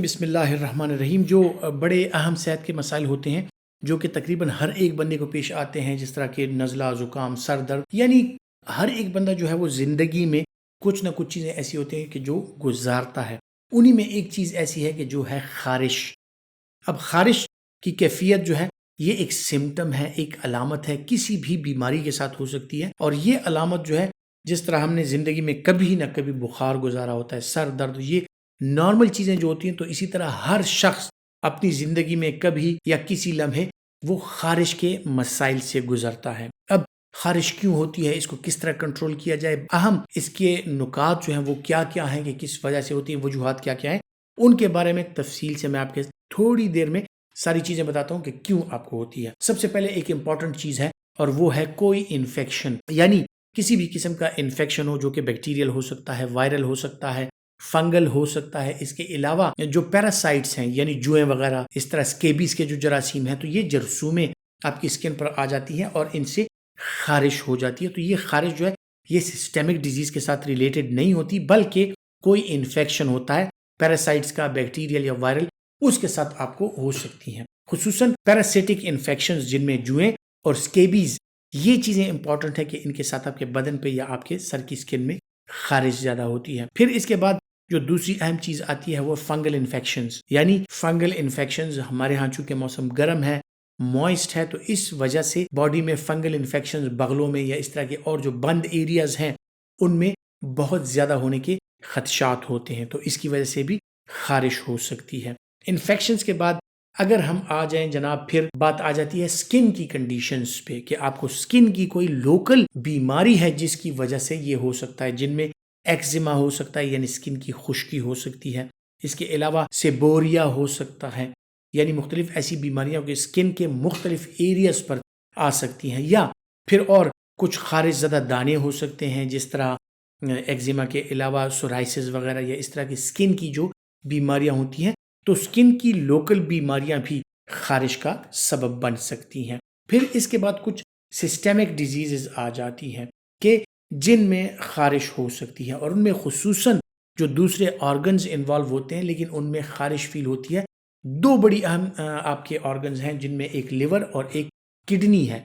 بسم اللہ الرحمن الرحیم. جو بڑے اہم صحت کے مسائل ہوتے ہیں جو کہ تقریباً ہر ایک بندے کو پیش آتے ہیں، جس طرح کہ نزلہ، زکام، سر درد، یعنی ہر ایک بندہ جو ہے وہ زندگی میں کچھ نہ کچھ چیزیں ایسی ہوتی ہیں کہ جو گزارتا ہے. انہی میں ایک چیز ایسی ہے کہ جو ہے خارش. اب خارش کی کیفیت جو ہے یہ ایک سمٹم ہے، ایک علامت ہے، کسی بھی بیماری کے ساتھ ہو سکتی ہے. اور یہ علامت جو ہے، جس طرح ہم نے زندگی میں کبھی نہ کبھی بخار گزارا ہوتا ہے، سر درد، یہ نارمل چیزیں جو ہوتی ہیں، تو اسی طرح ہر شخص اپنی زندگی میں کبھی یا کسی لمحے وہ خارش کے مسائل سے گزرتا ہے. اب خارش کیوں ہوتی ہے، اس کو کس طرح کنٹرول کیا جائے، اہم اس کے نکات جو ہیں وہ کیا کیا ہیں، کہ کس وجہ سے ہوتی ہیں، وجوہات کیا کیا ہیں، ان کے بارے میں تفصیل سے میں آپ کے تھوڑی دیر میں ساری چیزیں بتاتا ہوں کہ کیوں آپ کو ہوتی ہے. سب سے پہلے ایک امپورٹنٹ چیز ہے اور وہ ہے کوئی انفیکشن، یعنی کسی بھی قسم کا انفیکشن ہو، جو کہ بیکٹیریل ہو سکتا ہے، وائرل ہو سکتا ہے، فنگل ہو سکتا ہے. اس کے علاوہ جو پیراسائٹس ہیں، یعنی جوئیں وغیرہ، اس طرح سکیبیز کے جو جراثیم ہیں، تو یہ جرثومیں آپ کی اسکن پر آ جاتی ہیں اور ان سے خارش ہو جاتی ہے. تو یہ خارش جو ہے یہ سسٹمک ڈیزیز کے ساتھ ریلیٹڈ نہیں ہوتی، بلکہ کوئی انفیکشن ہوتا ہے پیراسائٹس کا، بیکٹیریل یا وائرل، اس کے ساتھ آپ کو ہو سکتی ہیں. خصوصاً پیراسیٹک انفیکشنز جن میں جوئیں اور سکیبیز، یہ چیزیں امپورٹنٹ ہے کہ ان کے ساتھ آپ کے بدن پہ یا آپ کے سر کی اسکن میں خارش زیادہ ہوتی ہے. پھر اس کے بعد جو دوسری اہم چیز آتی ہے وہ فنگل انفیکشنز، یعنی فنگل انفیکشنز. ہمارے ہاں چونکہ موسم گرم ہے، موئسٹ ہے، تو اس وجہ سے باڈی میں فنگل انفیکشنز بغلوں میں یا اس طرح کے اور جو بند ایریاز ہیں ان میں بہت زیادہ ہونے کے خدشات ہوتے ہیں، تو اس کی وجہ سے بھی خارش ہو سکتی ہے. انفیکشنز کے بعد اگر ہم آ جائیں جناب، پھر بات آ جاتی ہے سکن کی کنڈیشنز پہ، کہ آپ کو سکن کی کوئی لوکل بیماری ہے جس کی وجہ سے یہ ہو سکتا ہے، جن میں ایکزیما ہو سکتا ہے، یعنی سکن کی خشکی ہو سکتی ہے. اس کے علاوہ سیبوریا ہو سکتا ہے، یعنی مختلف ایسی بیماریاں کہ سکن کے مختلف ایریاز پر آ سکتی ہیں. یا پھر اور کچھ خارش زدہ دانے ہو سکتے ہیں، جس طرح ایکزیما کے علاوہ سورائسس وغیرہ، یا اس طرح کی سکن کی جو بیماریاں ہوتی ہیں، تو سکن کی لوکل بیماریاں بھی خارش کا سبب بن سکتی ہیں. پھر اس کے بعد کچھ سسٹمک ڈیزیزز آ جاتی ہیں کہ جن میں خارش ہو سکتی ہے، اور ان میں خصوصاً جو دوسرے آرگنز انوالو ہوتے ہیں لیکن ان میں خارش فیل ہوتی ہے. دو بڑی اہم آپ کے آرگنز ہیں، جن میں ایک لیور اور ایک کڈنی ہے،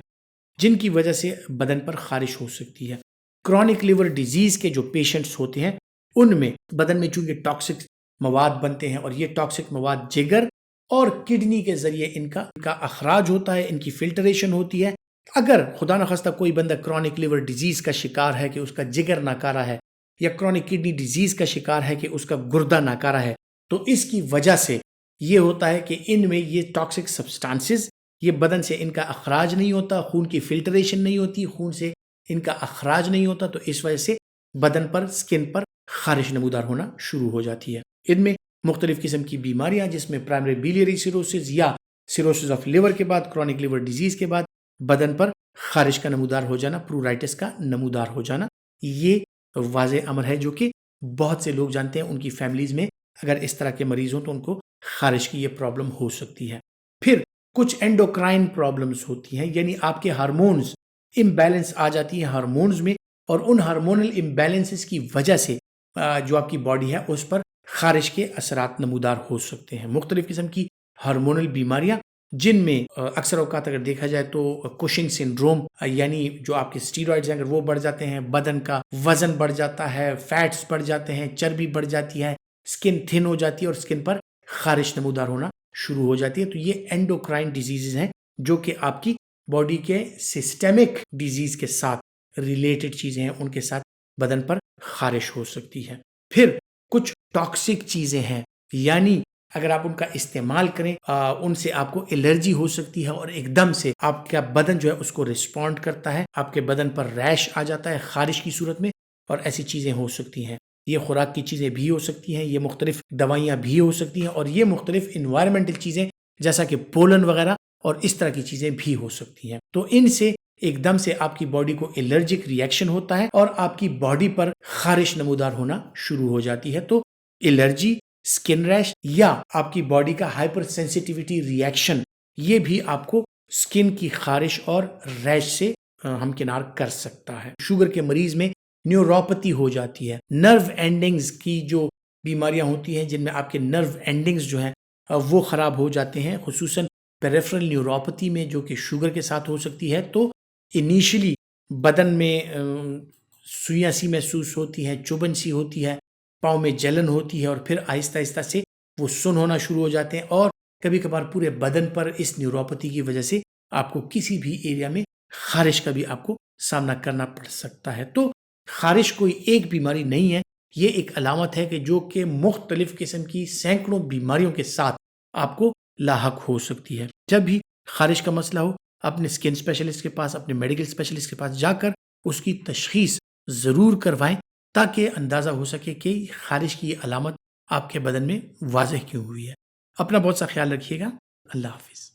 جن کی وجہ سے بدن پر خارش ہو سکتی ہے. کرونک لیور ڈیزیز کے جو پیشنٹس ہوتے ہیں ان میں بدن میں چونکہ ٹاکسک مواد بنتے ہیں، اور یہ ٹاکسک مواد جگر اور کڈنی کے ذریعے ان کا اخراج ہوتا ہے، ان کی فلٹریشن ہوتی ہے. اگر خدا نخواستہ کوئی بندہ کرونک لیور ڈیزیز کا شکار ہے کہ اس کا جگر ناکارہ ہے، یا کرونک کڈنی ڈیزیز کا شکار ہے کہ اس کا گردہ ناکارہ ہے، تو اس کی وجہ سے یہ ہوتا ہے کہ ان میں یہ ٹاکسک سبسٹانسز، یہ بدن سے ان کا اخراج نہیں ہوتا، خون کی فلٹریشن نہیں ہوتی، خون سے ان کا اخراج نہیں ہوتا، تو اس وجہ سے بدن پر، سکن پر خارش نمودار ہونا شروع ہو جاتی ہے. ان میں مختلف قسم کی بیماریاں، جس میں پرائمری بیلیری سیروسز یا سیروسز آف لیور کے بعد، کرونک لیور ڈیزیز کے بعد بدن پر خارش کا نمودار ہو جانا، پرورائٹس کا نمودار ہو جانا، یہ واضح امر ہے جو کہ بہت سے لوگ جانتے ہیں. ان کی فیملیز میں اگر اس طرح کے مریض ہوں تو ان کو خارش کی یہ پرابلم ہو سکتی ہے. پھر کچھ اینڈوکرائن پرابلمز ہوتی ہیں، یعنی آپ کے ہارمونز امبیلنس آ جاتی ہے ہارمونز میں، اور ان ہارمونل امبیلنسز کی وجہ سے جو آپ کی باڈی ہے اس پر خارش کے اثرات نمودار ہو سکتے ہیں. مختلف قسم کی ہارمونل بیماریاں، جن میں اکثر اوقات اگر دیکھا جائے تو کوشنگ سنڈروم، یعنی جو آپ کے اسٹیرائڈز ہیں اگر وہ بڑھ جاتے ہیں، بدن کا وزن بڑھ جاتا ہے، فیٹس بڑھ جاتے ہیں، چربی بڑھ جاتی ہے، سکن تھن ہو جاتی ہے، اور سکن پر خارش نمودار ہونا شروع ہو جاتی ہے. تو یہ اینڈوکرائن ڈیزیزز ہیں جو کہ آپ کی باڈی کے سسٹمک ڈیزیز کے ساتھ ریلیٹڈ چیزیں ہیں، ان کے ساتھ بدن پر خارش ہو سکتی ہے. پھر کچھ ٹاکسک چیزیں ہیں، یعنی اگر آپ ان کا استعمال کریں ان سے آپ کو الرجی ہو سکتی ہے، اور ایک دم سے آپ کا بدن جو ہے اس کو رسپونڈ کرتا ہے، آپ کے بدن پر ریش آ جاتا ہے خارش کی صورت میں، اور ایسی چیزیں ہو سکتی ہیں. یہ خوراک کی چیزیں بھی ہو سکتی ہیں، یہ مختلف دوائیاں بھی ہو سکتی ہیں، اور یہ مختلف انوائرمنٹل چیزیں جیسا کہ پولن وغیرہ اور اس طرح کی چیزیں بھی ہو سکتی ہیں. تو ان سے ایک دم سے آپ کی باڈی کو الرجک ریئیکشن ہوتا ہے، اور آپ کی باڈی پر خارش نمودار ہونا شروع ہو جاتی ہے. تو الرجی، سکن ریش، یا آپ کی باڈی کا ہائپر سینسیٹیوٹی ریئیکشن، یہ بھی آپ کو سکن کی خارش اور ریش سے ہمکنار کر سکتا ہے. شوگر کے مریض میں نیوروپیتھی ہو جاتی ہے، نرو اینڈنگز کی جو بیماریاں ہوتی ہیں جن میں آپ کے نرو اینڈنگز جو ہیں وہ خراب ہو جاتے ہیں، خصوصاً پیریفرل نیوروپیتھی میں جو کہ شوگر کے ساتھ ہو سکتی ہے. تو انیشلی بدن میں سوئیاں سی محسوس ہوتی ہیں، چبھن سی ہوتی ہے، پاؤں میں جلن ہوتی ہے، اور پھر آہستہ آہستہ سے وہ سن ہونا شروع ہو جاتے ہیں، اور کبھی کبھار پورے بدن پر اس نیوروپیتھی کی وجہ سے آپ کو کسی بھی ایریا میں خارش کا بھی آپ کو سامنا کرنا پڑ سکتا ہے. تو خارش کوئی ایک بیماری نہیں ہے، یہ ایک علامت ہے کہ جو کہ مختلف قسم کی سینکڑوں بیماریوں کے ساتھ آپ کو لاحق ہو سکتی ہے. جب بھی خارش کا مسئلہ ہو، اپنے اسکن اسپیشلسٹ کے پاس، اپنے میڈیکل اسپیشلسٹ کے پاس جا کر اس کی تشخیص ضرور کروائیں، تاکہ اندازہ ہو سکے کہ خارش کی یہ علامت آپ کے بدن میں واضح کیوں ہوئی ہے. اپنا بہت سا خیال رکھیے گا. اللہ حافظ.